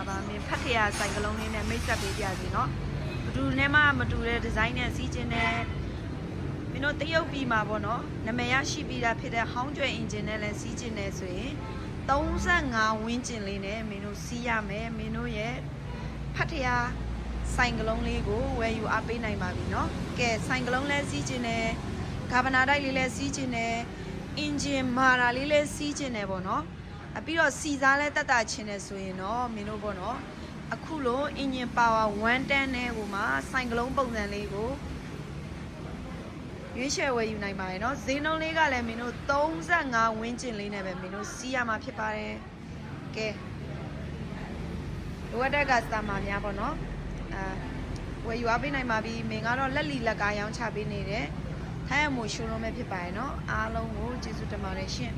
လာပါမင်းဖတ်ထရဆိုင်ကလုံးလေးနဲ့မိတ်ဆက်ပေးပြစီနော်ဘသူနဲ့မှမတူတဲ့ဒီဇိုင်းနဲ့စီးခြင်းနဲ့မင်းတို့တရုတ်ပြည်မှာပေါ့နော်နာမည်ရရှိပြီးတာဖြစ်တဲ့ဟောင်းကျွဲအင်ဂျင်နဲ့လည်းစီးခြင်းနဲ့ဆိုရင်35ဝန်းကျင်လေးနဲ့မင်းတို့စီးရမယ်မင်းတို့ရဲ့ဖတ်ထရဆိုင်ကလုံးလေးကိုဝယ်ယူအားပေးနိုင်ပါပြီနော်ကဲဆိုင်ကလုံးလဲစီးခြင်းနဲ့ဂါဗနာတိုက်လေးလဲစီးခြင်းနဲ့အင်ဂျင်မာတာလေးလဲစီးခြင်းနဲ့ပေါ့နော်ပြီးတော့စီစားလဲတက်တာချင်းနေဆိုရင်တော့မင်းတို့ပေါ့နော်အခုလိုအင်ဂျင်ပါဝါ110နဲ့ဟိုမှာဆိုင်ကလုံးပုံစံလေးကိုရွေးချယ်ဝယ်ယူနိုင်ပါတယ်เนาะဈေးနှုန်းလေးကလည်းမင်းတို့35ဝန်းကျင်လေးနဲ့ပဲမင်းတို့စီးရမှာဖြစ်ပါတယ်ကဲလိုအပ်တဲ့ကစတမာများပေါ့နော်ဝယ်ယူအားပေးနိုင်ပါပြီမင်းကတော့လက်လီလက်ကားရောင်းချပေးနေတဲ့ထိုင်းအမိုရှိုးလုံးပဲဖြစ်ပါတယ်เนาะအားလုံးကိုကျေးဇူးတင်ပါတယ်ရှင်